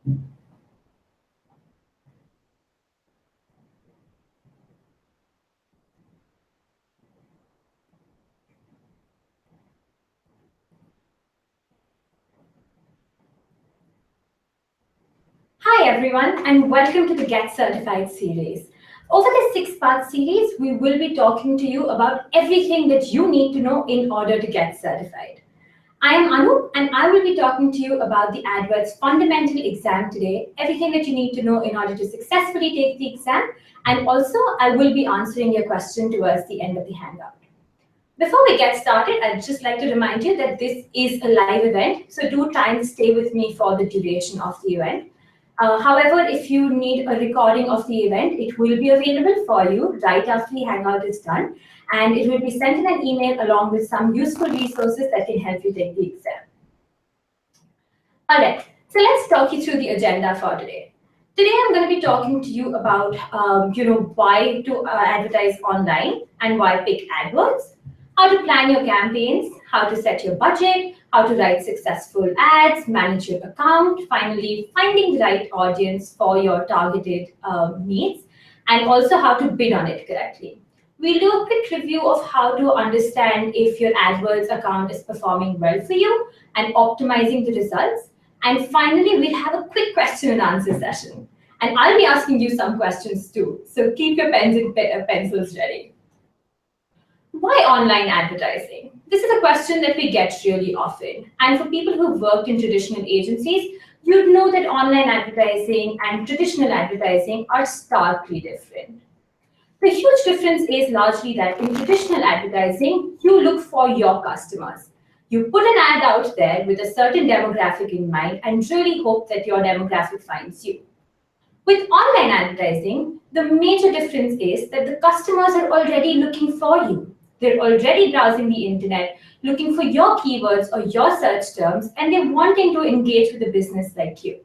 Hi everyone, and welcome to the Get Certified series. Over this 6-part series, we will be talking to you about everything that you need to know in order to get certified. I am Anu, and I will be talking to you about the AdWords fundamental exam today, everything that you need to know in order to successfully take the exam, and also I will be answering your question towards the end of the handout. Before we get started, I'd just like to remind you that this is a live event, so do try and stay with me for the duration of the event. However, if you need a recording of the event, it will be available for you right after the hangout is done, and it will be sent in an email along with some useful resources that can help you take the exam. All right, so let's talk you through the agenda for today. Today, I'm going to be talking to you about, why to advertise online and why pick AdWords, how to plan your campaigns, how to set your budget, how to write successful ads, manage your account, finally finding the right audience for your targeted needs, and also how to bid on it correctly. We'll do a quick review of how to understand if your AdWords account is performing well for you and optimizing the results. And finally, we'll have a quick question and answer session. And I'll be asking you some questions too, so keep your pens and pencils ready. Why online advertising? This is a question that we get really often. And for people who've worked in traditional agencies, you'd know that online advertising and traditional advertising are starkly different. The huge difference is largely that in traditional advertising, you look for your customers. You put an ad out there with a certain demographic in mind and really hope that your demographic finds you. With online advertising, the major difference is that the customers are already looking for you. They're already browsing the internet, looking for your keywords or your search terms, and they're wanting to engage with a business like you.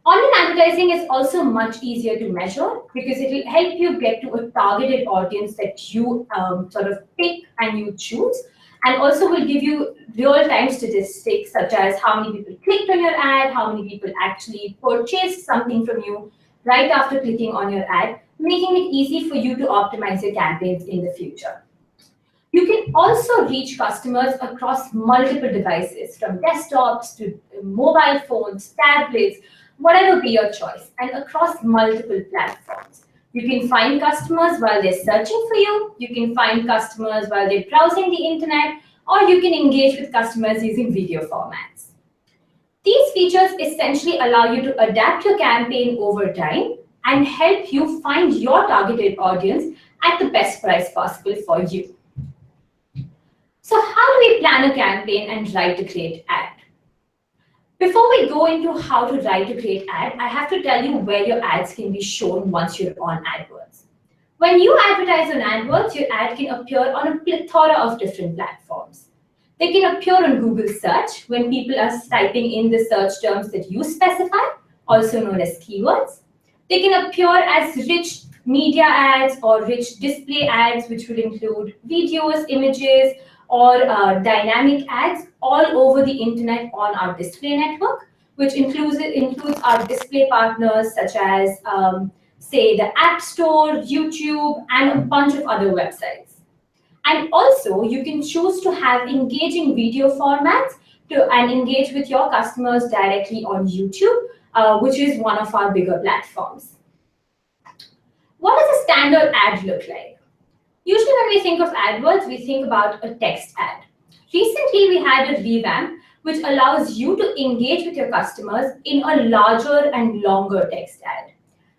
Online advertising is also much easier to measure because it will help you get to a targeted audience that you sort of pick and you choose, and also will give you real-time statistics such as how many people clicked on your ad, how many people actually purchased something from you right after clicking on your ad, making it easy for you to optimize your campaigns in the future. You can also reach customers across multiple devices, from desktops to mobile phones, tablets, whatever be your choice, and across multiple platforms. You can find customers while they're searching for you, you can find customers while they're browsing the internet, or you can engage with customers using video formats. These features essentially allow you to adapt your campaign over time and help you find your targeted audience at the best price possible for you. So how do we plan a campaign and write a great ad? Before we go into how to write a great ad, I have to tell you where your ads can be shown once you're on AdWords. When you advertise on AdWords, your ad can appear on a plethora of different platforms. They can appear on Google Search when people are typing in the search terms that you specify, also known as keywords. They can appear as rich media ads or rich display ads, which would include videos, images, or dynamic ads all over the internet on our display network, which includes our display partners such as, say, the App Store, YouTube, and a bunch of other websites. And also, you can choose to have engaging video formats and engage with your customers directly on YouTube, which is one of our bigger platforms. What does a standard ad look like? Usually when we think of AdWords, we think about a text ad. Recently, we had a revamp which allows you to engage with your customers in a larger and longer text ad.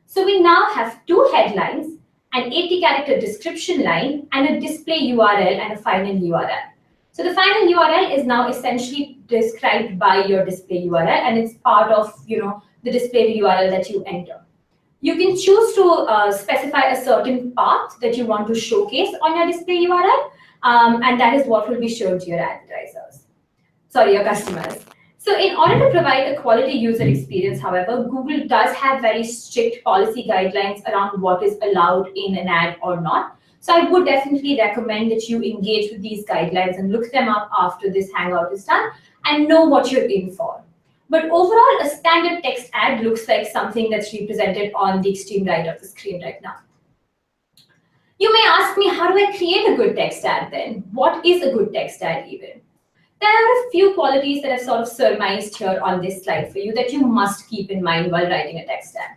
So we now have 2 headlines, an 80-character description line, and a display URL and a final URL. So the final URL is now essentially described by your display URL, and it's part of the display URL that you enter. You can choose to specify a certain path that you want to showcase on your display URL, and that is what will be shown to your your customers. So in order to provide a quality user experience, however, Google does have very strict policy guidelines around what is allowed in an ad or not. So I would definitely recommend that you engage with these guidelines and look them up after this hangout is done and know what you're in for. But overall, a standard text ad looks like something that's represented on the extreme right of the screen right now. You may ask me, how do I create a good text ad then? What is a good text ad even? There are a few qualities that I've sort of surmised here on this slide for you that you must keep in mind while writing a text ad.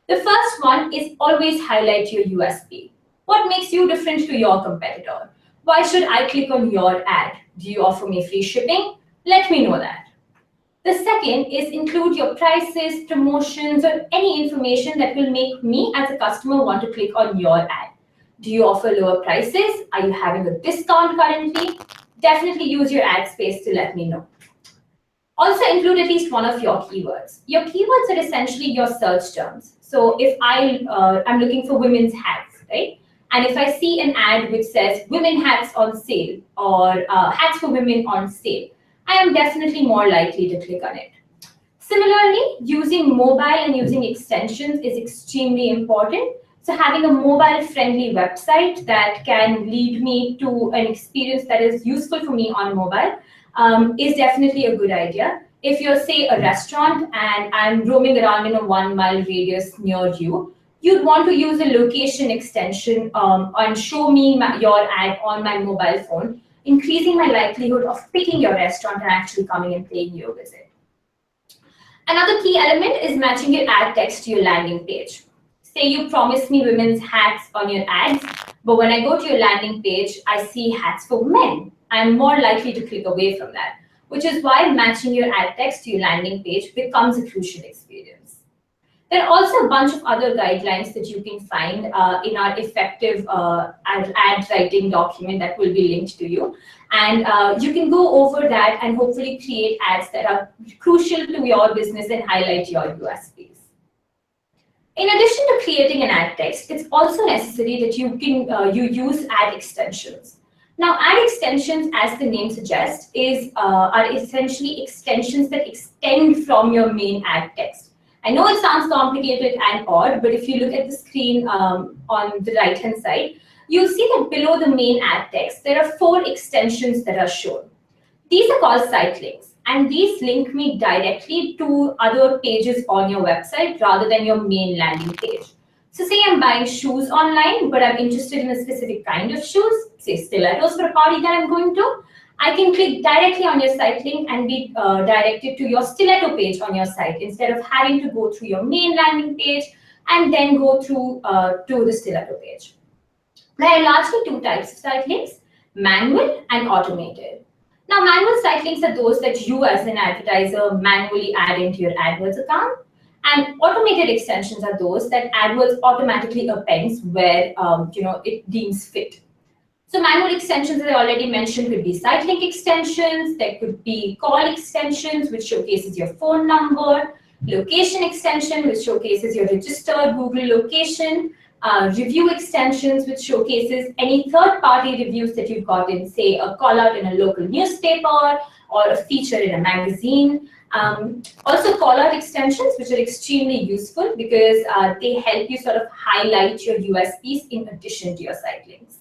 The first one is always highlight your USP. What makes you different to your competitor? Why should I click on your ad? Do you offer me free shipping? Let me know that. The second is include your prices, promotions, or any information that will make me as a customer want to click on your ad. Do you offer lower prices? Are you having a discount currently? Definitely use your ad space to let me know. Also include at least one of your keywords. Your keywords are essentially your search terms. So if I'm looking for women's hats, right? And if I see an ad which says women hats on sale or hats for women on sale, I am definitely more likely to click on it. Similarly, using mobile and using extensions is extremely important. So having a mobile-friendly website that can lead me to an experience that is useful for me on mobile is definitely a good idea. If you're, say, a restaurant and I'm roaming around in a 1 mile radius near you, you'd want to use a location extension and show me your ad on my mobile phone, increasing my likelihood of picking your restaurant and actually coming and paying you a visit. Another key element is matching your ad text to your landing page. Say you promise me women's hats on your ads, but when I go to your landing page, I see hats for men. I'm more likely to click away from that, which is why matching your ad text to your landing page becomes a crucial experience. There are also a bunch of other guidelines that you can find in our effective ad writing document that will be linked to you. And you can go over that and hopefully create ads that are crucial to your business and highlight your USPs. In addition to creating an ad text, it's also necessary that you use ad extensions. Now, ad extensions, as the name suggests, are essentially extensions that extend from your main ad text. I know it sounds complicated and odd, but if you look at the screen on the right-hand side, you'll see that below the main ad text, there are 4 extensions that are shown. These are called site links, and these link me directly to other pages on your website rather than your main landing page. So say I'm buying shoes online, but I'm interested in a specific kind of shoes, say stilettos for a party that I'm going to. I can click directly on your site link and be directed to your stiletto page on your site instead of having to go through your main landing page and then go through to the stiletto page. There are largely 2 types of site links, manual and automated. Now, manual site links are those that you as an advertiser manually add into your AdWords account. And automated extensions are those that AdWords automatically appends where it deems fit. So manual extensions, as I already mentioned, could be site link extensions. There could be call extensions, which showcases your phone number, location extension, which showcases your registered Google location, review extensions, which showcases any third-party reviews that you've gotten, say a call out in a local newspaper or a feature in a magazine. Also call out extensions, which are extremely useful because they help you sort of highlight your USPs in addition to your site links.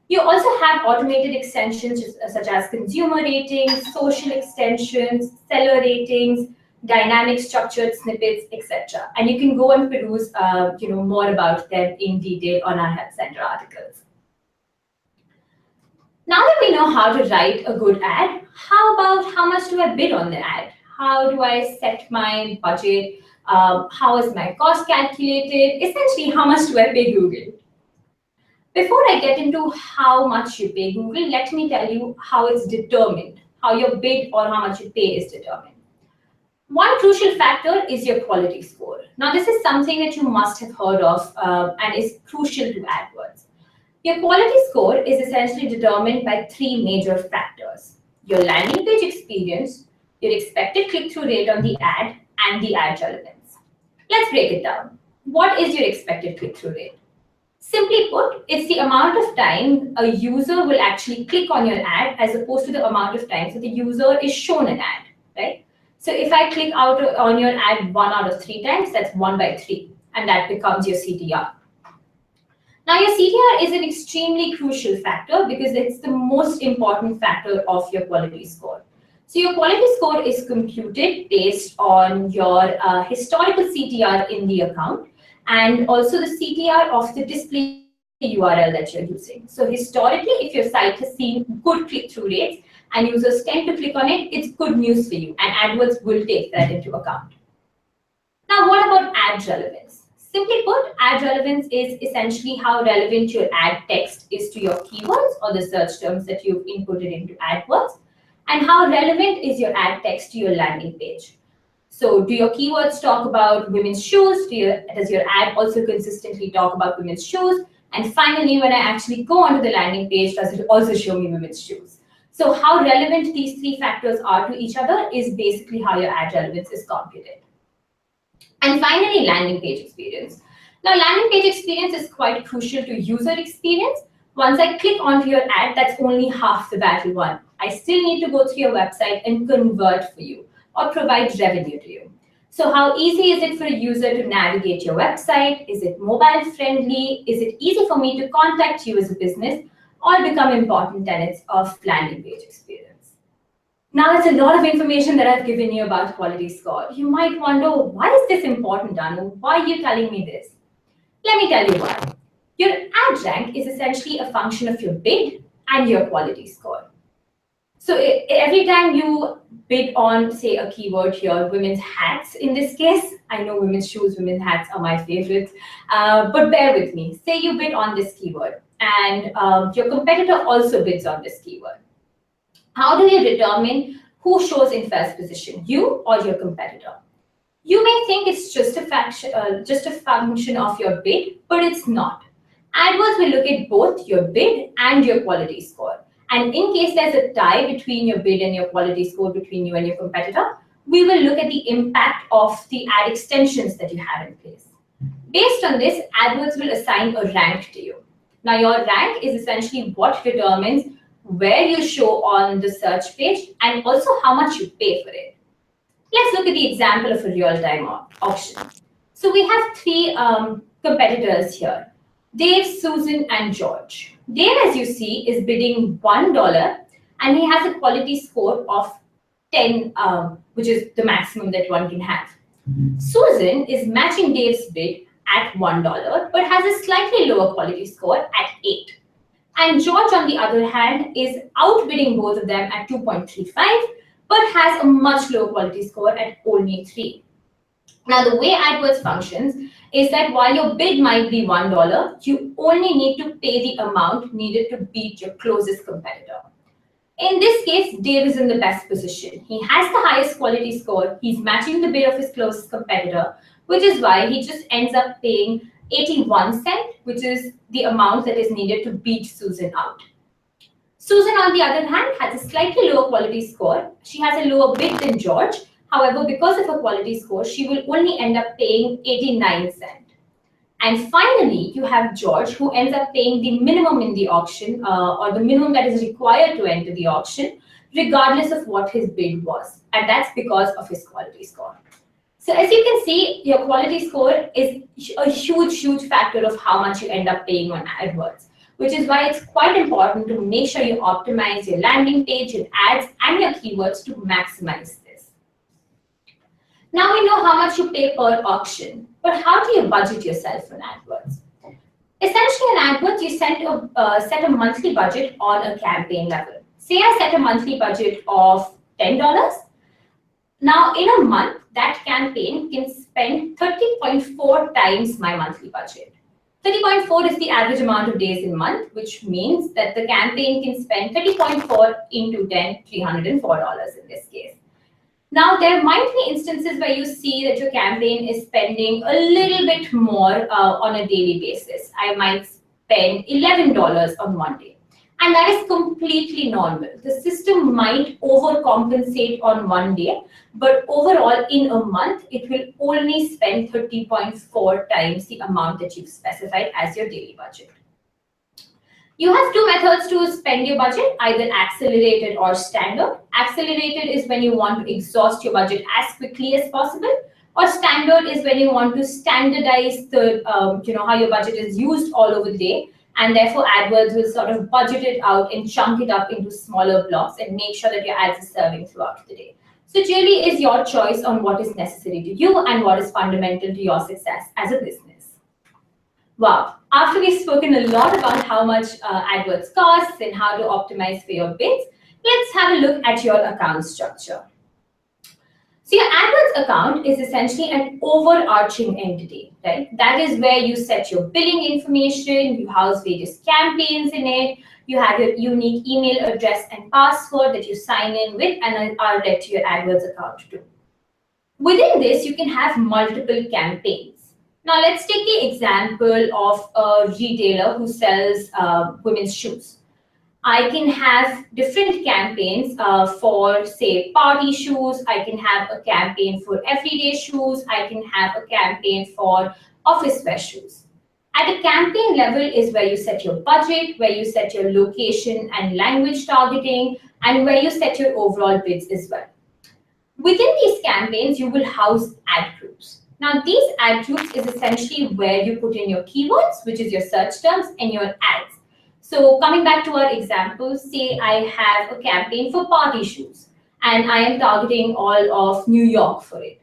You also have automated extensions such as consumer ratings, social extensions, seller ratings, dynamic structured snippets, etc. And you can go and peruse more about them in detail on our Help Center articles. Now that we know how to write a good ad, how about how much do I bid on the ad? How do I set my budget? How is my cost calculated? Essentially, how much do I pay Google? Before I get into how much you pay Google, let me tell you how it's determined, how your bid or how much you pay is determined. One crucial factor is your quality score. Now, this is something that you must have heard of and is crucial to AdWords. Your quality score is essentially determined by 3 major factors: your landing page experience, your expected click-through rate on the ad, and the ad relevance. Let's break it down. What is your expected click-through rate? Simply put, it's the amount of time a user will actually click on your ad as opposed to the amount of times that the user is shown an ad, right? So if I click out on your ad 1 out of 3 times, that's 1 by 3, and that becomes your CTR. Now, your CTR is an extremely crucial factor because it's the most important factor of your quality score. So your quality score is computed based on your historical CTR in the account and also the CTR of the display URL that you're using. So historically, if your site has seen good click-through rates and users tend to click on it, it's good news for you, and AdWords will take that into account. Now, what about ad relevance? Simply put, ad relevance is essentially how relevant your ad text is to your keywords or the search terms that you've inputted into AdWords, and how relevant is your ad text to your landing page. So do your keywords talk about women's shoes? Does your ad also consistently talk about women's shoes? And finally, when I actually go onto the landing page, does it also show me women's shoes? So how relevant these three factors are to each other is basically how your ad relevance is computed. And finally, landing page experience. Now, landing page experience is quite crucial to user experience. Once I click onto your ad, that's only half the battle won. I still need to go through your website and convert for you or provide revenue to you. So how easy is it for a user to navigate your website? Is it mobile friendly? Is it easy for me to contact you as a business? All become important tenets of landing page experience. Now, that's a lot of information that I've given you about quality score. You might wonder, why is this important, Anu? Why are you telling me this? Let me tell you why. Your ad rank is essentially a function of your bid and your quality score. So every time you bid on, say, a keyword here, women's hats in this case, I know women's shoes, women's hats are my favorites, but bear with me. Say you bid on this keyword and your competitor also bids on this keyword. How do you determine who shows in first position, you or your competitor? You may think it's just a function of your bid, but it's not. AdWords will look at both your bid and your quality score. And in case there's a tie between your bid and your quality score between you and your competitor, we will look at the impact of the ad extensions that you have in place. Based on this, AdWords will assign a rank to you. Now, your rank is essentially what determines where you show on the search page and also how much you pay for it. Let's look at the example of a real-time auction. So we have three competitors here, Dave, Susan, and George. Dave, as you see, is bidding $1 and he has a quality score of 10, which is the maximum that one can have. Susan is matching Dave's bid at $1 but has a slightly lower quality score at 8. And George, on the other hand, is outbidding both of them at 2.35, but has a much lower quality score at only 3. Now, the way AdWords functions is that while your bid might be $1, you only need to pay the amount needed to beat your closest competitor. In this case, Dave is in the best position. He has the highest quality score. He's matching the bid of his closest competitor, which is why he just ends up paying 81 cents, which is the amount that is needed to beat Susan out. Susan, on the other hand, has a slightly lower quality score. She has a lower bid than George. However, because of her quality score, she will only end up paying 89 cents. And finally, you have George, who ends up paying the minimum in the auction, or the minimum that is required to enter the auction, regardless of what his bid was. And that's because of his quality score. So as you can see, your quality score is a huge factor of how much you end up paying on AdWords, which is why it's quite important to make sure you optimize your landing page, your ads, and your keywords to maximize this. Now we know how much you pay per auction, but how do you budget yourself on AdWords? Essentially, on AdWords, you set a monthly budget on a campaign level. Say I set a monthly budget of $10. Now, in a month, that campaign can spend 30.4 times my monthly budget. 30.4 is the average amount of days in a month, which means that the campaign can spend 30.4 into 10, $304 in this case. Now, there might be instances where you see that your campaign is spending a little bit more on a daily basis. I might spend $11 on one day. And that is completely normal. The system might overcompensate on one day, but overall in a month, it will only spend 30.4 times the amount that you've specified as your daily budget. You have two methods to spend your budget, either accelerated or standard. Accelerated is when you want to exhaust your budget as quickly as possible, or standard is when you want to standardize the, how your budget is used all over the day And therefore, AdWords will sort of budget it out and chunk it up into smaller blocks and make sure that your ads are serving throughout the day. So it really is your choice on what is necessary to you and what is fundamental to your success as a business. Wow, after we've spoken a lot about how much AdWords costs and how to optimize for your bids, let's have a look at your account structure. So your AdWords account is essentially an overarching entity, right? That is where you set your billing information, you house various campaigns in it, you have your unique email address and password that you sign in with and are led to your AdWords account too. Within this, you can have multiple campaigns. Now let's take the example of a retailer who sells women's shoes. I can have different campaigns for, say, party shoes. I can have a campaign for everyday shoes. I can have a campaign for office wear shoes. At the campaign level is where you set your budget, where you set your location and language targeting, and where you set your overall bids as well. Within these campaigns, you will house ad groups. Now, these ad groups is essentially where you put in your keywords, which is your search terms, and your ads. So coming back to our example, say I have a campaign for party shoes and I am targeting all of New York for it.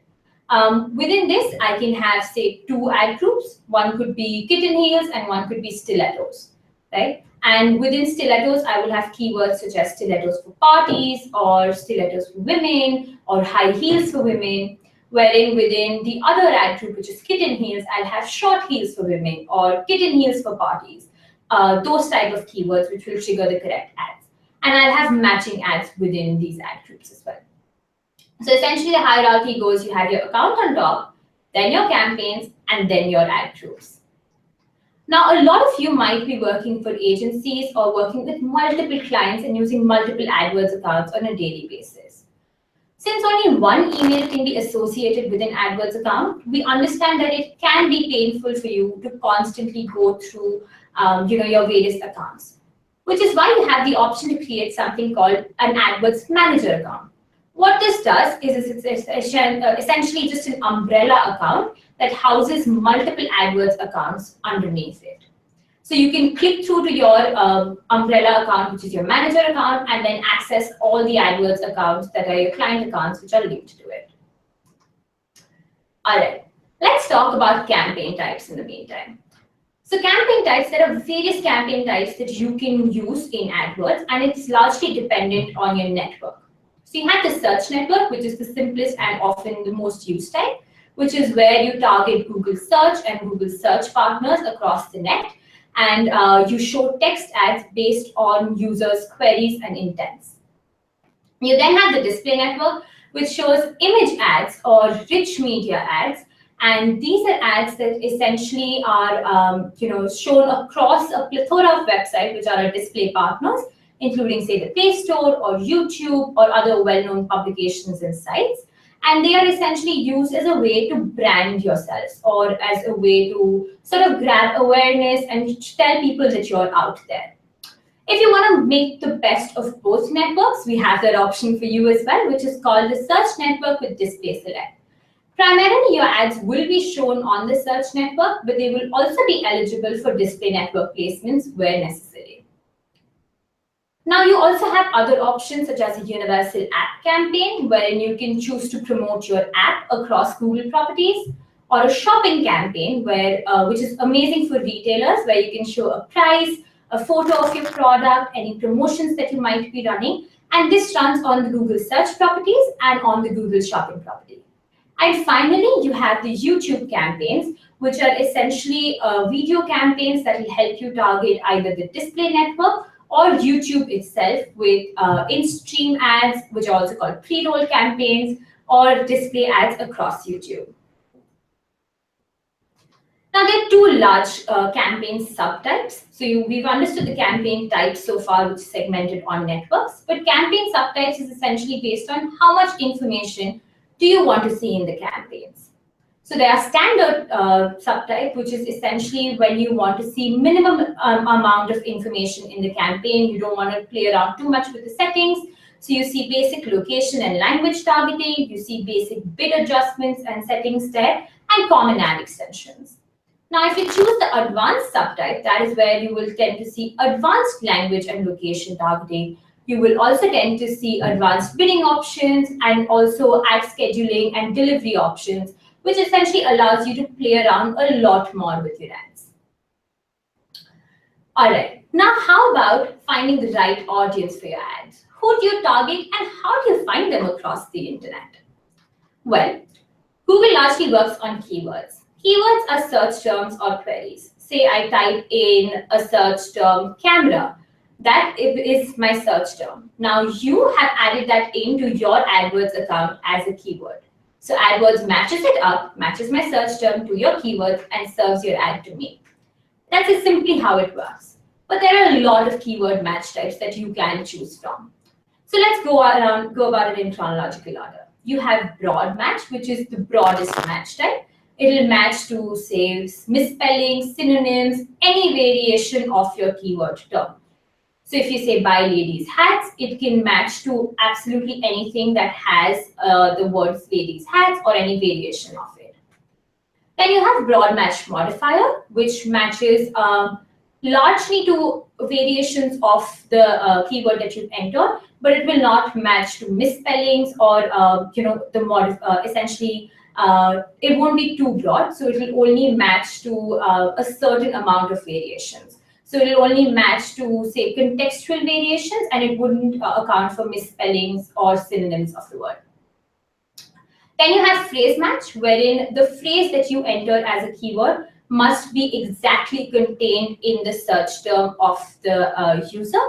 Within this, I can have, say, 2 ad groups. One could be kitten heels and one could be stilettos, right? And within stilettos, I will have keywords such as stilettos for parties or stilettos for women or high heels for women, wherein within the other ad group, which is kitten heels, I'll have short heels for women or kitten heels for parties. Those type of keywords which will trigger the correct ads. And I'll have matching ads within these ad groups as well. So essentially the hierarchy goes, you have your account on top, then your campaigns, and then your ad groups. Now, a lot of you might be working for agencies or working with multiple clients and using multiple AdWords accounts on a daily basis. Since only one email can be associated with an AdWords account, we understand that it can be painful for you to constantly go through your various accounts, which is why you have the option to create something called an AdWords manager account. What this does is it's essentially just an umbrella account that houses multiple AdWords accounts underneath it. So you can click through to your umbrella account, which is your manager account, and then access all the AdWords accounts that are your client accounts, which are linked to it. All right, let's talk about campaign types in the meantime. So campaign types, there are various campaign types that you can use in AdWords, and it's largely dependent on your network. So you have the search network, which is the simplest and often the most used type, which is where you target Google search and Google search partners across the net, and you show text ads based on users' queries and intents. You then have the display network, which shows image ads or rich media ads. And these are ads that essentially are shown across a plethora of websites, which are our display partners, including, say, the Play Store or YouTube or other well-known publications and sites. And they are essentially used as a way to brand yourselves or as a way to sort of grab awareness and tell people that you're out there. If you want to make the best of both networks, we have that option for you as well, which is called the search network with display select. Primarily, your ads will be shown on the search network, but they will also be eligible for display network placements where necessary. Now, you also have other options such as a universal app campaign, wherein you can choose to promote your app across Google properties, or a shopping campaign, which is amazing for retailers, where you can show a price, a photo of your product, any promotions that you might be running, and this runs on the Google search properties and on the Google shopping property. And finally, you have the YouTube campaigns, which are essentially video campaigns that will help you target either the display network or YouTube itself with in-stream ads, which are also called pre-roll campaigns, or display ads across YouTube. Now, there are 2 large campaign subtypes. So we've understood the campaign types so far, which is segmented on networks, but campaign subtypes is essentially based on how much information do you want to see in the campaigns. So there are standard subtype, which is essentially when you want to see minimum amount of information in the campaign. You don't want to play around too much with the settings. So you see basic location and language targeting, you see basic bid adjustments and settings there, and common ad extensions. Now, if you choose the advanced subtype, that is where you will tend to see advanced language and location targeting. You will also tend to see advanced bidding options and also ad scheduling and delivery options, which essentially allows you to play around a lot more with your ads. All right, now how about finding the right audience for your ads? Who do you target and how do you find them across the internet? Well, Google largely works on keywords. Keywords are search terms or queries. Say I type in a search term camera. That is my search term. Now you have added that into your AdWords account as a keyword. So AdWords matches it up, matches my search term to your keywords and serves your ad to me. That is simply how it works. But there are a lot of keyword match types that you can choose from. So let's go about it in chronological order. You have broad match, which is the broadest match type. It'll match to, say, misspellings, synonyms, any variation of your keyword term. So if you say buy ladies hats, it can match to absolutely anything that has the words ladies hats or any variation of it. Then you have broad match modifier, which matches largely to variations of the keyword that you've entered, but it will not match to misspellings or essentially it won't be too broad, so it will only match to a certain amount of variations. So it will only match to, say, contextual variations, and it wouldn't account for misspellings or synonyms of the word. Then you have phrase match, wherein the phrase that you enter as a keyword must be exactly contained in the search term of the user.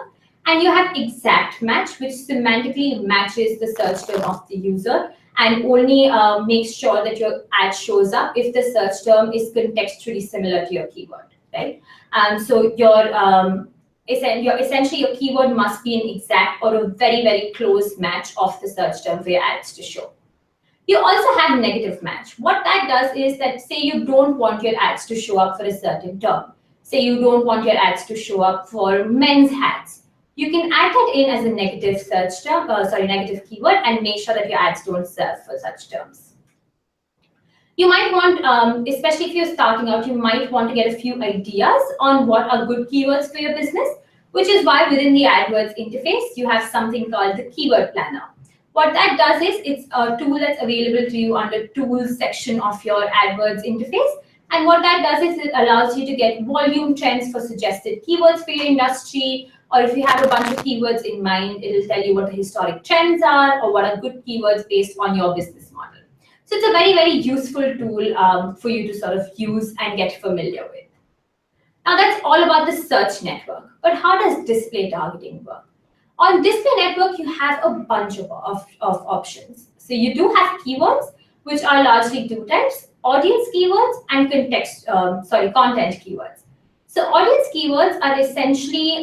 And you have exact match, which semantically matches the search term of the user and only makes sure that your ad shows up if the search term is contextually similar to your keyword, right? So essentially your keyword must be an exact or a very, very close match of the search term for your ads to show. You also have negative match. What that does is that, say you don't want your ads to show up for a certain term. Say you don't want your ads to show up for men's hats. You can add that in as a negative search term, negative keyword, and make sure that your ads don't serve for such terms. You might want, especially if you're starting out, you might want to get a few ideas on what are good keywords for your business, which is why within the AdWords interface, you have something called the Keyword Planner. What that does is it's a tool that's available to you under Tools section of your AdWords interface. And what that does is it allows you to get volume trends for suggested keywords for your industry, or if you have a bunch of keywords in mind, it'll tell you what the historic trends are or what are good keywords based on your business model. So it's a very, very useful tool for you to sort of use and get familiar with. Now that's all about the search network, but how does display targeting work? On display network, you have a bunch of options. So you do have keywords, which are largely two types: audience keywords and content keywords. So audience keywords are essentially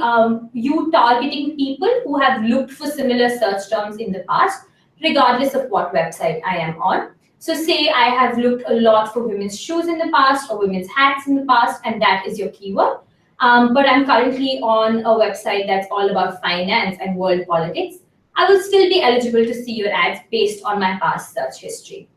you targeting people who have looked for similar search terms in the past, regardless of what website I am on. So say I have looked a lot for women's shoes in the past or women's hats in the past, and that is your keyword. But I'm currently on a website that's all about finance and world politics. I will still be eligible to see your ads based on my past search history.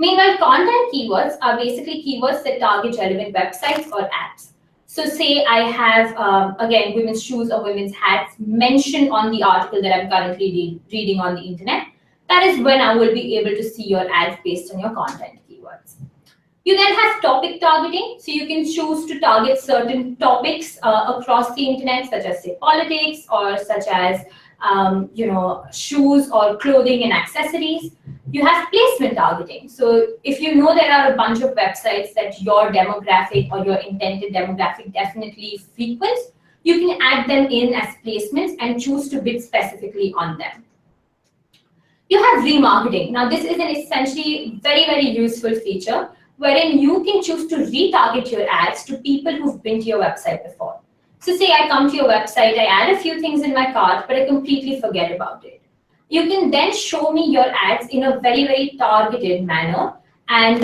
Meanwhile, content keywords are basically keywords that target relevant websites or apps. So say I have, again, women's shoes or women's hats mentioned on the article that I'm currently reading on the internet. That is when I will be able to see your ads based on your content keywords. You then have topic targeting. So you can choose to target certain topics across the internet, such as, say, politics, or such as shoes or clothing and accessories. You have placement targeting. So if you know there are a bunch of websites that your demographic or your intended demographic definitely frequents, you can add them in as placements and choose to bid specifically on them. You have remarketing. Now this is an essentially very, very useful feature wherein you can choose to retarget your ads to people who've been to your website before. So say I come to your website, I add a few things in my cart, but I completely forget about it. You can then show me your ads in a very, very targeted manner and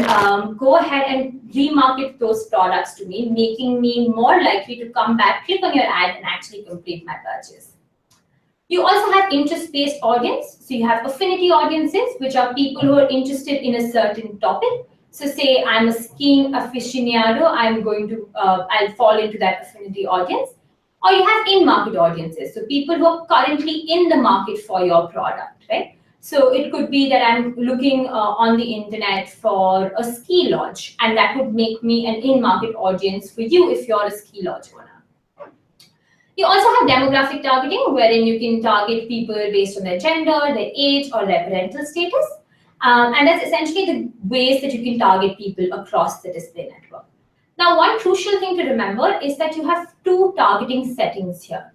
go ahead and remarket those products to me, making me more likely to come back, click on your ad, and actually complete my purchase. You also have interest-based audience. So you have affinity audiences, which are people who are interested in a certain topic. So say I'm a skiing aficionado, I'll fall into that affinity audience. Or you have in-market audiences, so people who are currently in the market for your product, right? So it could be that I'm looking on the internet for a ski lodge, and that would make me an in-market audience for you if you're a ski lodge owner. You also have demographic targeting, wherein you can target people based on their gender, their age, or their parental status. And that's essentially the ways that you can target people across the display network. Now, one crucial thing to remember is that you have two targeting settings here.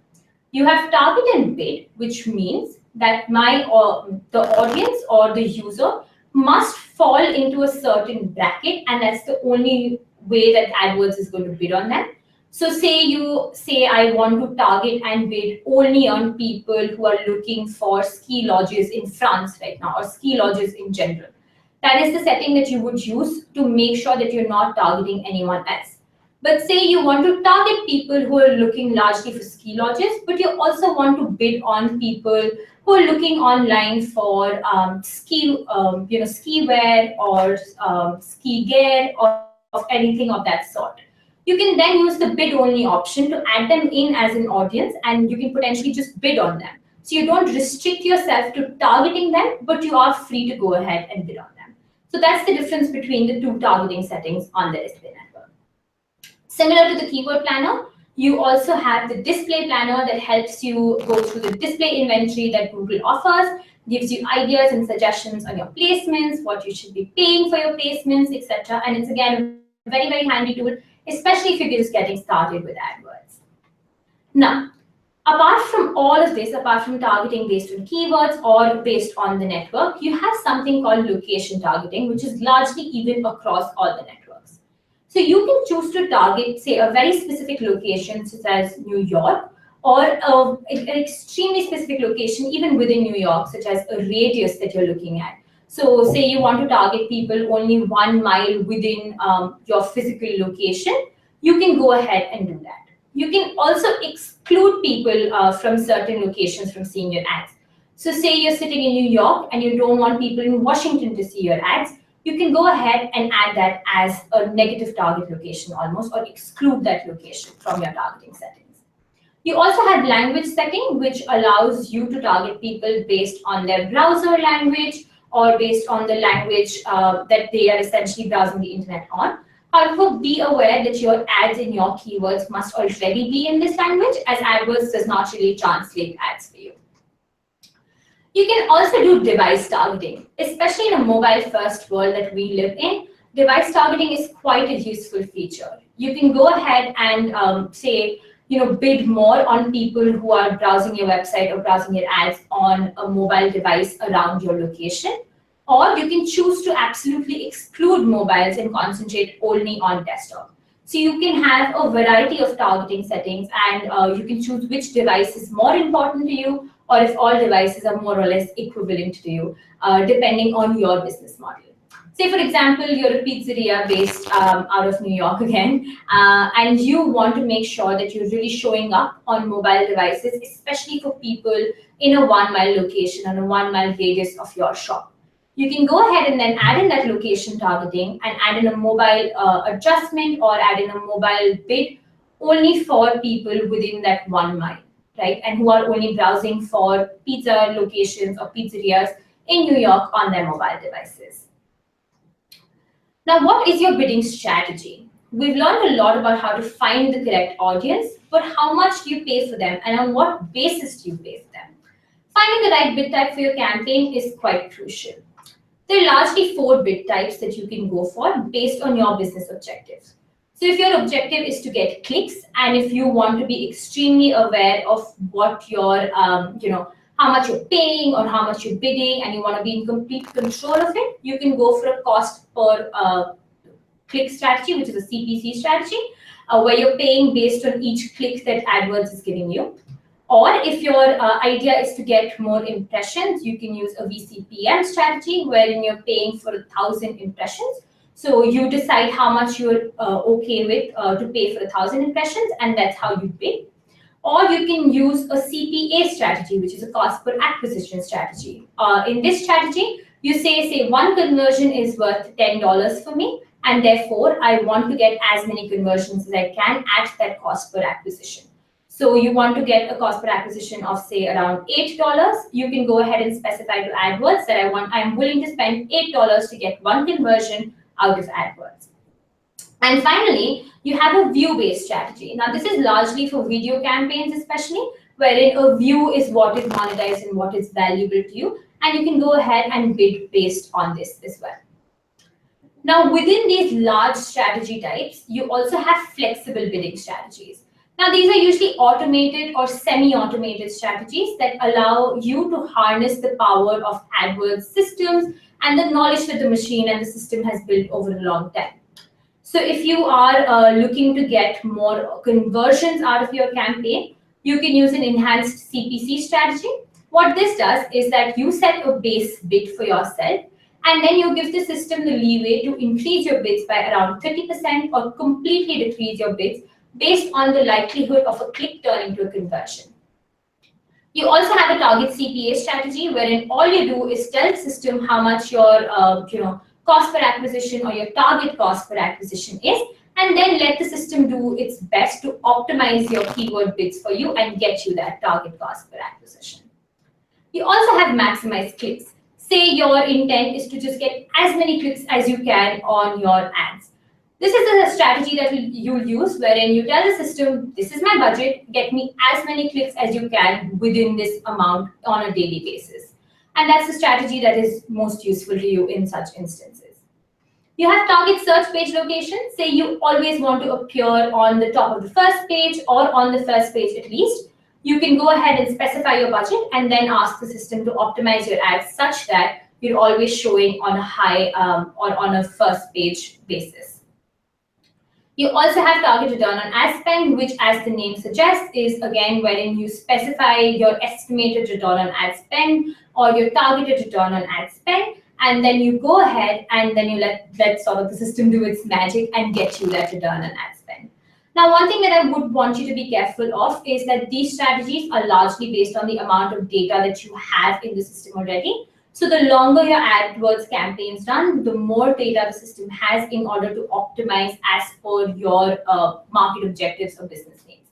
You have target and bid, which means that the audience or the user must fall into a certain bracket, and that's the only way that AdWords is going to bid on them. So say I want to target and bid only on people who are looking for ski lodges in France right now, or ski lodges in general. That is the setting that you would use to make sure that you're not targeting anyone else. But say you want to target people who are looking largely for ski lodges, but you also want to bid on people who are looking online for ski wear or ski gear or anything of that sort. You can then use the bid only option to add them in as an audience, and you can potentially just bid on them. So you don't restrict yourself to targeting them, but you are free to go ahead and bid on them. So that's the difference between the two targeting settings on the display network. Similar to the keyword planner, you also have the display planner that helps you go through the display inventory that Google offers, gives you ideas and suggestions on your placements, what you should be paying for your placements, etc. And it's again a very, very handy tool, especially if you're just getting started with AdWords. Now, apart from all of this, apart from targeting based on keywords or based on the network, you have something called location targeting, which is largely even across all the networks. So you can choose to target, say, a very specific location, such as New York, or an extremely specific location, even within New York, such as a radius that you're looking at. So say you want to target people only 1 mile within your physical location, you can go ahead and do that. You can also exclude people from certain locations from seeing your ads. So say you're sitting in New York and you don't want people in Washington to see your ads, you can go ahead and add that as a negative target location almost, or exclude that location from your targeting settings. You also have language setting, which allows you to target people based on their browser language or based on the language that they are essentially browsing the internet on. However, be aware that your ads in your keywords must already be in this language, as AdWords does not really translate ads for you. You can also do device targeting, especially in a mobile-first world that we live in. Device targeting is quite a useful feature. You can go ahead and bid more on people who are browsing your website or browsing your ads on a mobile device around your location. Or you can choose to absolutely exclude mobiles and concentrate only on desktop. So you can have a variety of targeting settings, and you can choose which device is more important to you, or if all devices are more or less equivalent to you, depending on your business model. Say, for example, you're a pizzeria based out of New York again, and you want to make sure that you're really showing up on mobile devices, especially for people in a 1 mile location and a 1 mile radius of your shop. You can go ahead and then add in that location targeting and add in a mobile adjustment or add in a mobile bid only for people within that 1 mile, right? And who are only browsing for pizza locations or pizzerias in New York on their mobile devices. Now, what is your bidding strategy? We've learned a lot about how to find the correct audience, but how much do you pay for them and on what basis do you pay for them? Finding the right bid type for your campaign is quite crucial. There are largely 4 bid types that you can go for based on your business objectives. So if your objective is to get clicks, and if you want to be extremely aware of what your, how much you're paying or how much you're bidding, and you want to be in complete control of it, you can go for a cost per click strategy, which is a CPC strategy, where you're paying based on each click that AdWords is giving you. Or if your idea is to get more impressions, you can use a VCPM strategy, wherein you're paying for 1,000 impressions. So you decide how much you're okay with to pay for 1,000 impressions, and that's how you bid. Or you can use a CPA strategy, which is a cost per acquisition strategy. In this strategy, You say one conversion is worth $10 for me, and therefore I want to get as many conversions as I can at that cost per acquisition. So you want to get a cost per acquisition of say around $8. You can go ahead and specify to AdWords that I'm willing to spend $8 to get one conversion out of AdWords. And finally, you have a view-based strategy. Now, this is largely for video campaigns, especially, wherein a view is what is monetized and what is valuable to you, and you can go ahead and bid based on this as well. Now, within these large strategy types, you also have flexible bidding strategies. Now, these are usually automated or semi-automated strategies that allow you to harness the power of AdWords systems and the knowledge that the machine and the system has built over a long time. So if you are looking to get more conversions out of your campaign, you can use an enhanced CPC strategy. What this does is that you set a base bid for yourself, and then you give the system the leeway to increase your bids by around 30% or completely decrease your bids based on the likelihood of a click turning to a conversion. You also have a target CPA strategy, wherein all you do is tell the system how much your cost per acquisition or your target cost per acquisition is, and then let the system do its best to optimize your keyword bids for you and get you that target cost per acquisition. You also have maximized clicks. Say your intent is to just get as many clicks as you can on your ads. This is a strategy that you'll use wherein you tell the system, this is my budget, get me as many clicks as you can within this amount on a daily basis. And that's the strategy that is most useful to you in such instances. You have target search page location. Say you always want to appear on the top of the first page or on the first page at least. You can go ahead and specify your budget and then ask the system to optimize your ads such that you're always showing on a high or on a first page basis. You also have target return on ad spend, which, as the name suggests, is again wherein you specify your estimated return on ad spend or your targeted return on ad spend, and then you go ahead and then you let sort of the system do its magic and get you that return on ad spend. Now, one thing that I would want you to be careful of is that these strategies are largely based on the amount of data that you have in the system already. So the longer your AdWords campaigns run, the more data the system has in order to optimize as per your market objectives or business needs.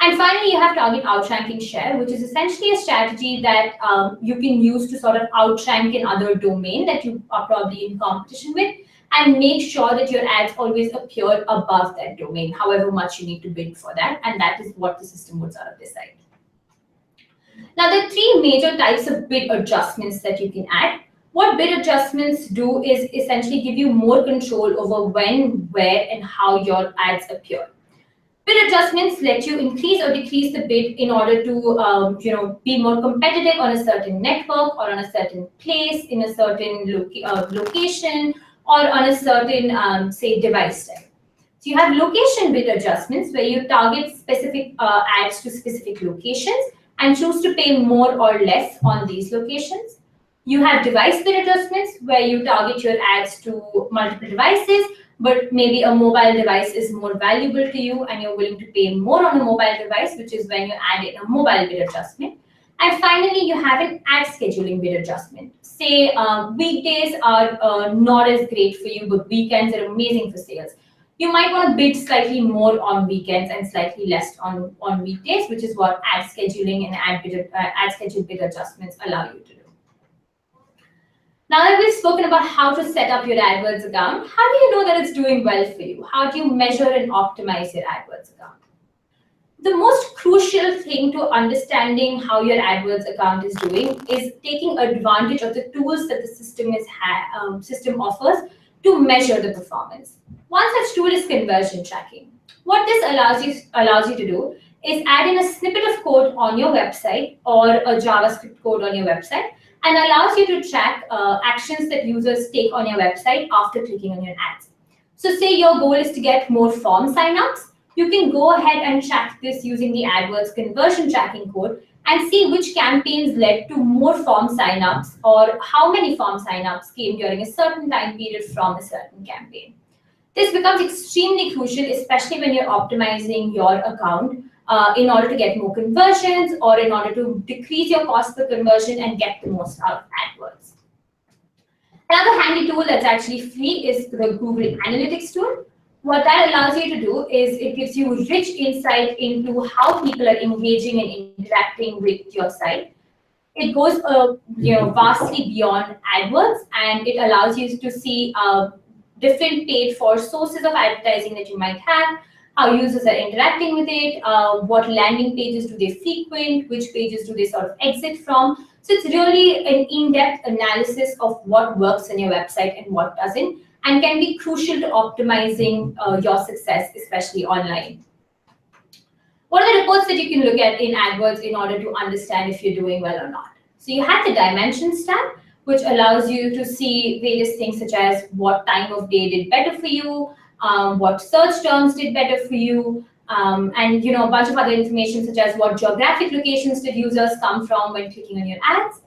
And finally, you have target outranking share, which is essentially a strategy that you can use to sort of outrank in other domain that you are probably in competition with, and make sure that your ads always appear above that domain, however much you need to bid for that, and that is what the system would sort of decide. Now, there are three major types of bid adjustments that you can add. What bid adjustments do is essentially give you more control over when, where, and how your ads appear. Bid adjustments let you increase or decrease the bid in order to be more competitive on a certain network or on a certain place, in a certain location, or on a certain, say, device type. So you have location bid adjustments where you target specific ads to specific locations and choose to pay more or less on these locations. You have device bid adjustments where you target your ads to multiple devices, but maybe a mobile device is more valuable to you and you're willing to pay more on a mobile device, which is when you add in a mobile bid adjustment. And finally, you have an ad scheduling bid adjustment. Say weekdays are not as great for you, but weekends are amazing for sales. You might want to bid slightly more on weekends and slightly less on weekdays, which is what ad scheduling and ad schedule bid adjustments allow you to do. Now that we've spoken about how to set up your AdWords account, how do you know that it's doing well for you? How do you measure and optimize your AdWords account? The most crucial thing to understanding how your AdWords account is doing is taking advantage of the tools that the system offers to measure the performance. One such tool is conversion tracking. What this allows you to do is add in a snippet of code on your website or a JavaScript code on your website, and allows you to track actions that users take on your website after clicking on your ads. So say your goal is to get more form signups, you can go ahead and track this using the AdWords conversion tracking code and see which campaigns led to more form signups or how many form signups came during a certain time period from a certain campaign. This becomes extremely crucial, especially when you're optimizing your account in order to get more conversions or in order to decrease your cost per conversion and get the most out of AdWords. Another handy tool that's actually free is the Google Analytics tool. What that allows you to do is it gives you rich insight into how people are engaging and interacting with your site. It goes vastly beyond AdWords, and it allows you to see different paid for sources of advertising that you might have, how users are interacting with it, what landing pages do they frequent, which pages do they sort of exit from. So it's really an in-depth analysis of what works on your website and what doesn't, and can be crucial to optimizing your success, especially online. What are the reports that you can look at in AdWords in order to understand if you're doing well or not? So you have the Dimensions tab, which allows you to see various things such as what time of day did better for you, what search terms did better for you, and a bunch of other information such as what geographic locations did users come from when clicking on your ads.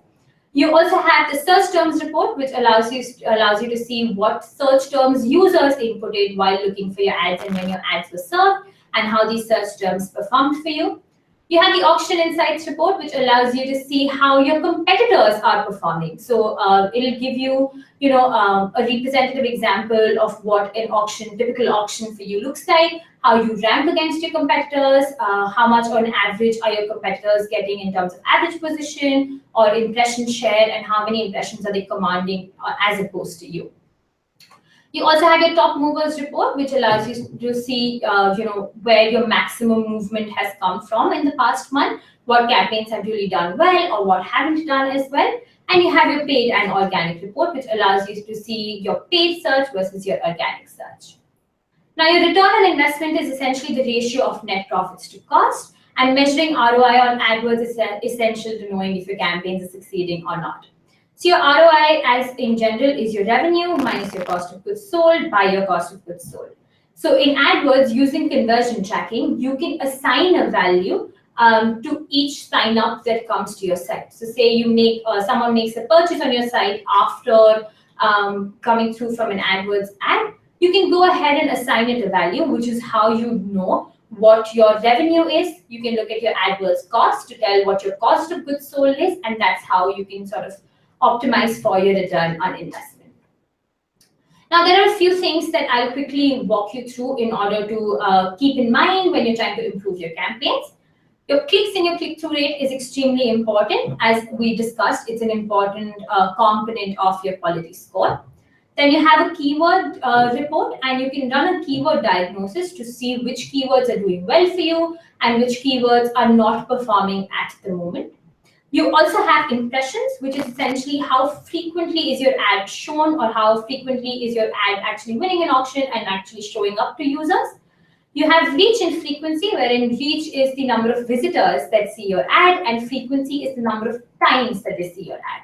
You also have the search terms report, which allows you to see what search terms users inputted while looking for your ads and when your ads were served, and how these search terms performed for you. You have the auction insights report, which allows you to see how your competitors are performing. So it'll give you, a representative example of what an typical auction for you looks like, how you rank against your competitors, how much on average are your competitors getting in terms of average position or impression share, and how many impressions are they commanding as opposed to you. You also have your top movers report, which allows you to see, where your maximum movement has come from in the past month, what campaigns have really done well or what haven't done as well. And you have your paid and organic report, which allows you to see your paid search versus your organic search. Now, your return on investment is essentially the ratio of net profits to cost, and measuring ROI on AdWords is essential to knowing if your campaigns are succeeding or not. So your ROI, as in general, is your revenue minus your cost of goods sold by your cost of goods sold. So in AdWords, using conversion tracking, you can assign a value to each sign up that comes to your site. So say you someone makes a purchase on your site after coming through from an AdWords ad, you can go ahead and assign it a value, which is how you know what your revenue is. You can look at your AdWords cost to tell what your cost of goods sold is, and that's how you can sort of optimize for your return on investment. Now, there are a few things that I'll quickly walk you through in order to keep in mind when you're trying to improve your campaigns. Your clicks and your click-through rate is extremely important. As we discussed, it's an important component of your quality score. Then you have a keyword report, and you can run a keyword diagnosis to see which keywords are doing well for you and which keywords are not performing at the moment. You also have impressions, which is essentially how frequently is your ad shown or how frequently is your ad actually winning an auction and actually showing up to users. You have reach and frequency, wherein reach is the number of visitors that see your ad and frequency is the number of times that they see your ad.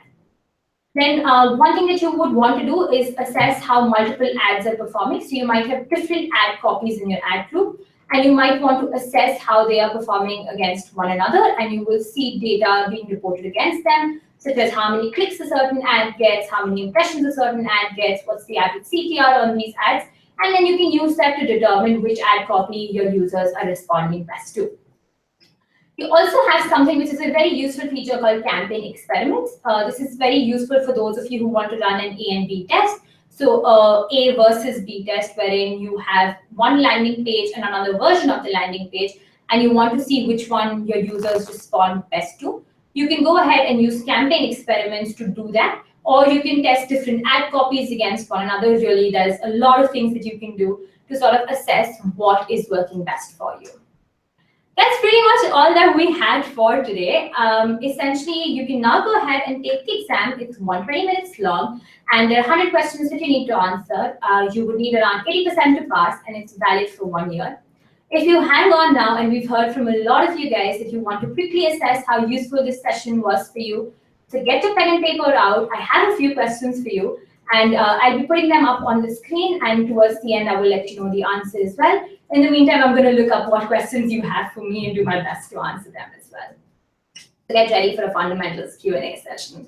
Then one thing that you would want to do is assess how multiple ads are performing. So you might have different ad copies in your ad group, and you might want to assess how they are performing against one another, and you will see data being reported against them, such as how many clicks a certain ad gets, how many impressions a certain ad gets, what's the average CTR on these ads, and then you can use that to determine which ad copy your users are responding best to. You also have something which is a very useful feature called campaign experiments. This is very useful for those of you who want to run an A and B test. So A versus B test, wherein you have one landing page and another version of the landing page, and you want to see which one your users respond best to. You can go ahead and use campaign experiments to do that, or you can test different ad copies against one another. Really, there's a lot of things that you can do to sort of assess what is working best for you. That's pretty much all that we had for today. Essentially, you can now go ahead and take the exam. It's 120 minutes long, and there are 100 questions that you need to answer. You would need around 80% to pass, and it's valid for 1 year. If you hang on now, and we've heard from a lot of you guys that you want to quickly assess how useful this session was for you, so get your pen and paper out. I have a few questions for you, and I'll be putting them up on the screen, and towards the end, I will let you know the answer as well. In the meantime, I'm going to look up what questions you have for me and do my best to answer them as well. So get ready for a fundamentals Q&A session.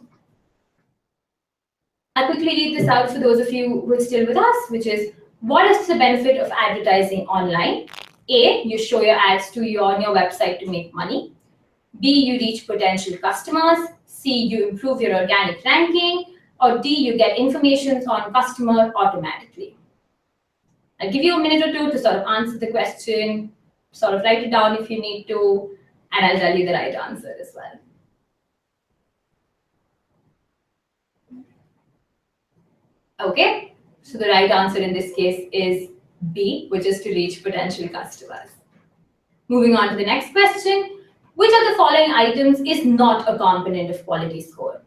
I'll quickly read this out for those of you who are still with us, which is, what is the benefit of advertising online? A, you show your ads on your website to make money. B, you reach potential customers. C, you improve your organic ranking. or D, you get information on customer automatically? I'll give you a minute or two to sort of answer the question, sort of write it down if you need to, and I'll tell you the right answer as well. Okay, so the right answer in this case is B, which is to reach potential customers. Moving on to the next question. Which of the following items is not a component of quality score?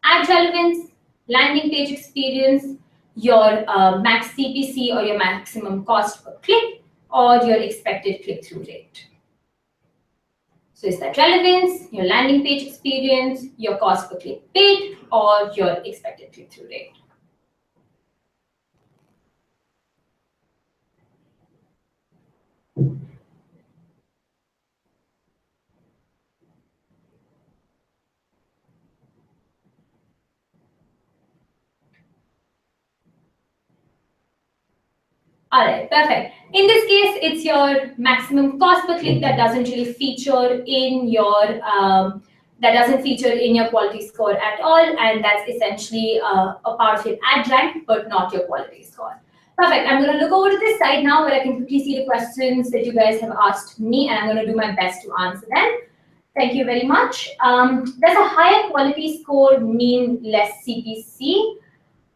Ad relevance, landing page experience, your max CPC or your maximum cost per click, or your expected click-through rate. So is that relevance, your landing page experience, your cost per click paid, or your expected click-through rate? All right, perfect. In this case, it's your maximum cost per click that doesn't really feature in your quality score at all, and that's essentially a part of your ad rank, but not your quality score. Perfect. I'm going to look over to this side now, where I can quickly see the questions that you guys have asked me, and I'm going to do my best to answer them. Thank you very much. Does a higher quality score mean less CPC?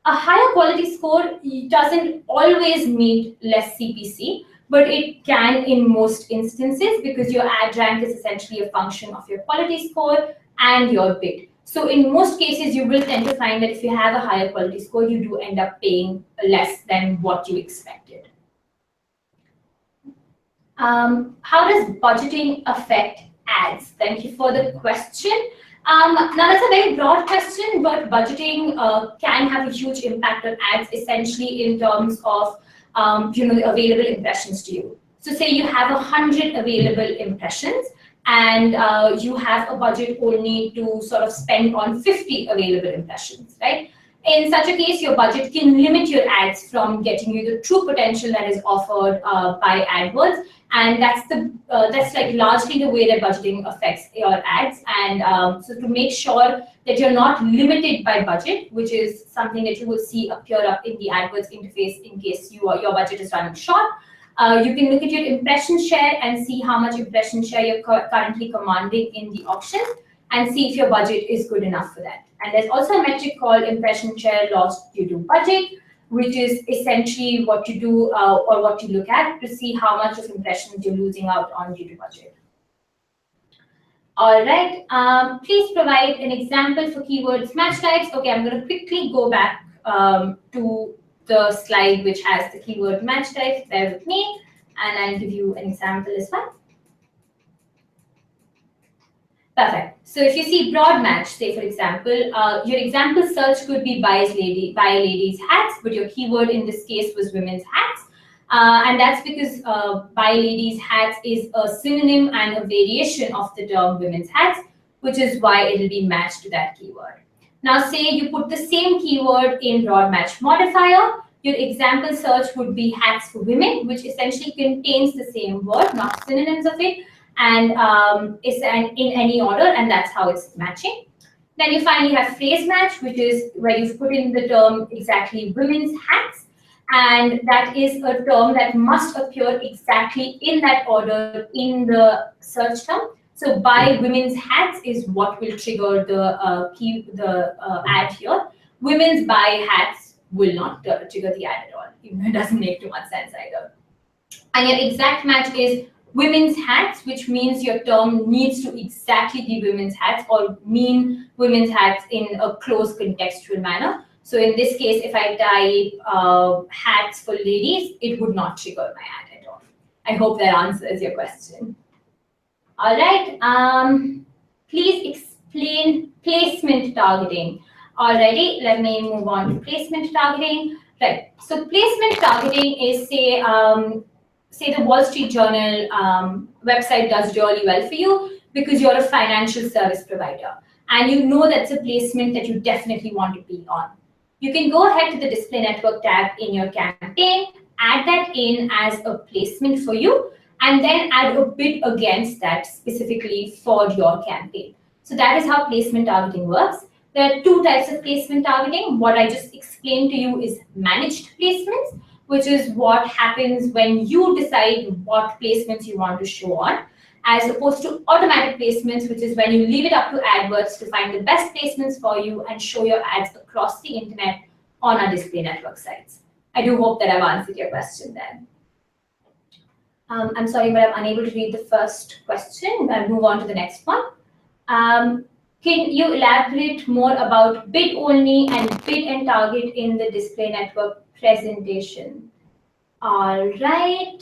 A higher quality score doesn't always mean less CPC, but it can in most instances, because your ad rank is essentially a function of your quality score and your bid. So in most cases, you will tend to find that if you have a higher quality score, you do end up paying less than what you expected. How does budgeting affect ads? Thank you for the question. Now that's a very broad question, but budgeting can have a huge impact on ads, essentially in terms of the available impressions to you. So say you have 100 available impressions, and you have a budget only to sort of spend on 50 available impressions, right? In such a case, your budget can limit your ads from getting you the true potential that is offered by AdWords, and that's like largely the way that budgeting affects your ads. And so to make sure that you're not limited by budget, which is something that you will see appear up in the AdWords interface in case your budget is running short, you can look at your impression share and see how much impression share you're currently commanding in the auction, and see if your budget is good enough for that. And there's also a metric called impression share lost due to budget, which is essentially what you do or what you look at to see how much of impressions you're losing out on due to budget. All right, please provide an example for keywords match types. Okay, I'm going to quickly go back to the slide which has the keyword match types. Bear with me, and I'll give you an example as well. Perfect. So if you see broad match, say for example, your example search could be buy ladies hats, but your keyword in this case was women's hats. And that's because buy ladies hats is a synonym and a variation of the term women's hats, which is why it'll be matched to that keyword. Now say you put the same keyword in broad match modifier, your example search would be hats for women, which essentially contains the same word, not synonyms of it, and is in any order, and that's how it's matching. Then you finally have phrase match, which is where you've put in the term exactly women's hats, and that is a term that must appear exactly in that order in the search term. So buy women's hats is what will trigger the ad here. Women's buy hats will not trigger the ad at all. It doesn't make too much sense either. And your exact match is women's hats, which means your term needs to exactly be women's hats or mean women's hats in a close contextual manner. So in this case, if I type hats for ladies, it would not trigger my ad at all. I hope that answers your question. All right, please explain placement targeting. Alrighty, let me move on to placement targeting. Right, so placement targeting is say the Wall Street Journal website does really well for you because you're a financial service provider and you know that's a placement that you definitely want to be on. You can go ahead to the display network tab in your campaign, add that in as a placement for you, and then add a bid against that specifically for your campaign. So that is how placement targeting works. There are two types of placement targeting. What I just explained to you is managed placements, which is what happens when you decide what placements you want to show on, as opposed to automatic placements, which is when you leave it up to AdWords to find the best placements for you and show your ads across the internet on our display network sites. I do hope that I've answered your question there. I'm sorry, but I'm unable to read the first question. I'll move on to the next one. Can you elaborate more about bid only and bid and target in the display network presentation? All right.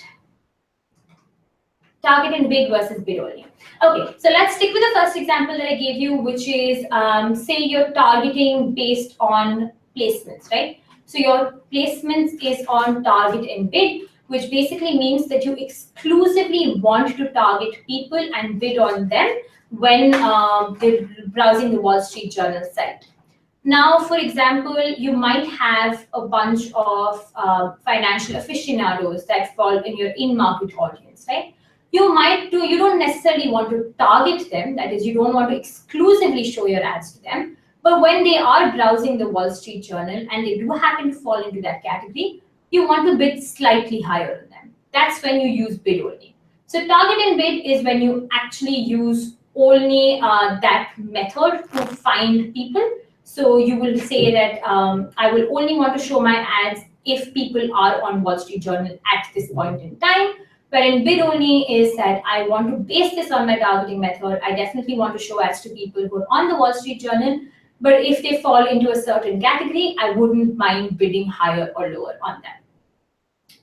Target and bid versus bid only. Okay, so let's stick with the first example that I gave you, which is say you're targeting based on placements, right? So your placements is on target and bid, which basically means that you exclusively want to target people and bid on them when they're browsing the Wall Street Journal site. Now, for example, you might have a bunch of financial aficionados that fall in your in-market audience, right? You don't necessarily want to target them, that is, you don't want to exclusively show your ads to them, but when they are browsing the Wall Street Journal and they do happen to fall into that category, you want to bid slightly higher than them. That's when you use bid only. So target and bid is when you actually use only that method to find people. So you will say that I will only want to show my ads if people are on Wall Street Journal at this point in time. Wherein bid only is that I want to base this on my targeting method. I definitely want to show ads to people who are on the Wall Street Journal, but if they fall into a certain category, I wouldn't mind bidding higher or lower on them.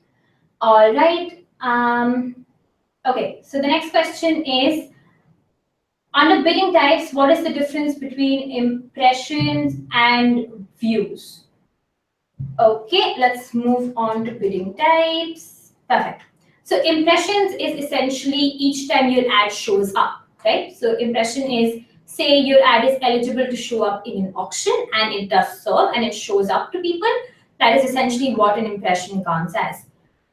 All right. Okay, so the next question is, under bidding types, what is the difference between impressions and views? Okay, let's move on to bidding types. Perfect. So impressions is essentially each time your ad shows up, right? So impression is, say your ad is eligible to show up in an auction and it does so and it shows up to people. That is essentially what an impression counts as.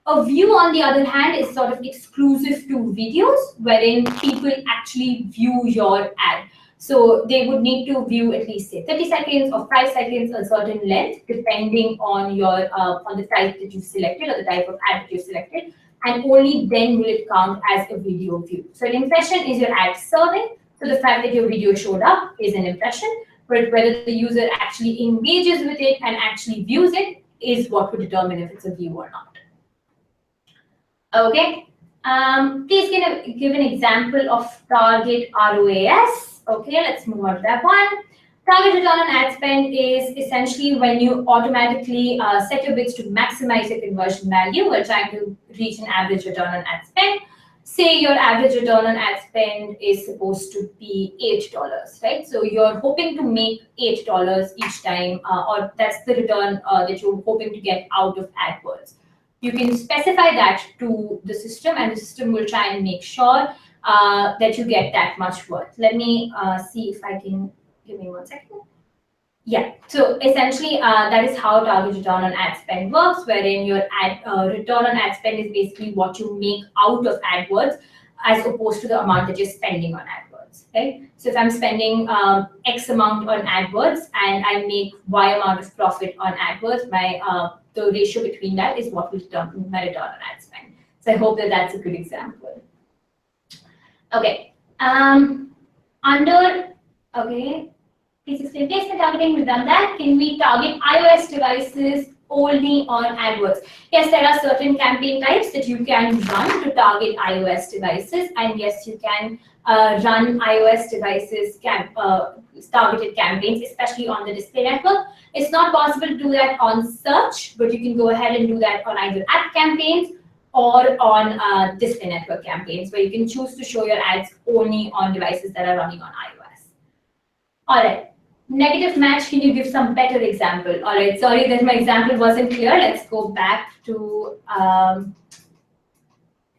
A view, on the other hand, is sort of exclusive to videos, wherein people actually view your ad. So they would need to view at least, say, 30 seconds or 5 seconds, a certain length, depending on your on the type that you've selected or the type of ad that you've selected, and only then will it count as a video view. So an impression is your ad serving. So the fact that your video showed up is an impression, but whether the user actually engages with it and actually views it is what would determine if it's a view or not. Okay, please give an example of target ROAS. Okay, let's move on to that one. Target return on ad spend is essentially when you automatically set your bids to maximize your conversion value while trying to reach an average return on ad spend. Say your average return on ad spend is supposed to be $8, right? So you're hoping to make $8 each time, or that's the return that you're hoping to get out of AdWords. You can specify that to the system, and the system will try and make sure that you get that much worth. Let me see if I can, give me 1 second. Yeah, so essentially that is how target return on ad spend works, wherein your return on ad spend is basically what you make out of AdWords as opposed to the amount that you're spending on AdWords, right? So if I'm spending X amount on AdWords and I make Y amount of profit on AdWords, my the ratio between that is what will determine my return on ad spend. So I hope that that's a good example. Okay, please explain placement targeting. We've done that. Can we target iOS devices only on AdWords? Yes, there are certain campaign types that you can run to target iOS devices, and yes, you can run iOS devices targeted campaigns, especially on the display network. It's not possible to do that on search, but you can go ahead and do that on either app campaigns or on display network campaigns, where you can choose to show your ads only on devices that are running on iOS. All right. Negative match, can you give some better example? All right, sorry that my example wasn't clear. Let's go back to,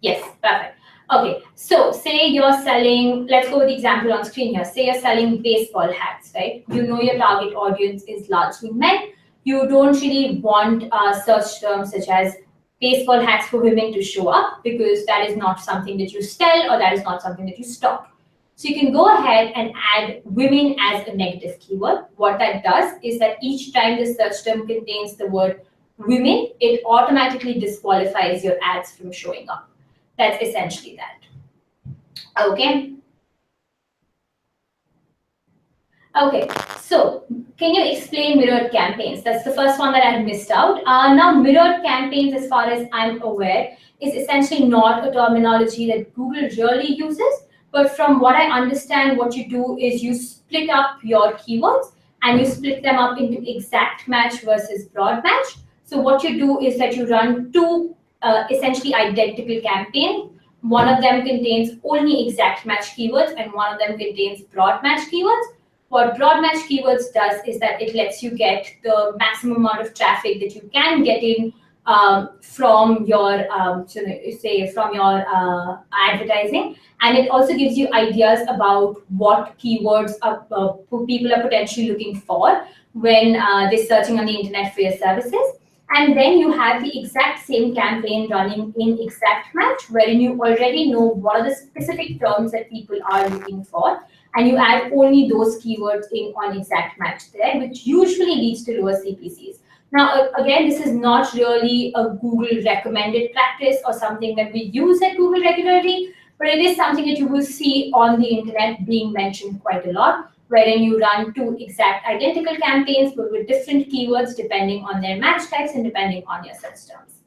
yes, perfect. Okay, so say you're selling, let's go with the example on screen here. Say you're selling baseball hats, right? You know your target audience is largely men. You don't really want search terms such as baseball hats for women to show up, because that is not something that you sell or that is not something that you stock. So you can go ahead and add women as a negative keyword. What that does is that each time the search term contains the word women, it automatically disqualifies your ads from showing up. That's essentially that. Okay. Okay, so can you explain mirrored campaigns? That's the first one that I missed out. Now, mirrored campaigns, as far as I'm aware, is essentially not a terminology that Google really uses. But from what I understand, what you do is you split up your keywords and you split them up into exact match versus broad match. So what you do is that you run two essentially identical campaigns. One of them contains only exact match keywords and one of them contains broad match keywords. What broad match keywords does is that it lets you get the maximum amount of traffic that you can get in from your advertising, and it also gives you ideas about what keywords people are potentially looking for when they're searching on the internet for your services. And then you have the exact same campaign running in exact match, wherein you already know what are the specific terms that people are looking for, and you add only those keywords in on exact match there, which usually leads to lower CPCs. Now, again, this is not really a Google recommended practice or something that we use at Google regularly, but it is something that you will see on the internet being mentioned quite a lot, wherein you run two exact identical campaigns but with different keywords depending on their match types and depending on your search terms.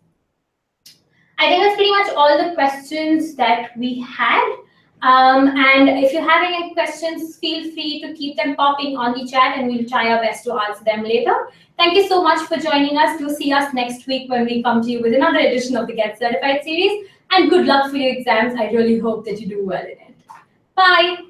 I think that's pretty much all the questions that we had. And if you have any questions, feel free to keep them popping on the chat and we'll try our best to answer them later. Thank you so much for joining us. Do see us next week when we come to you with another edition of the Get Certified series. And good luck for your exams. I really hope that you do well in it. Bye.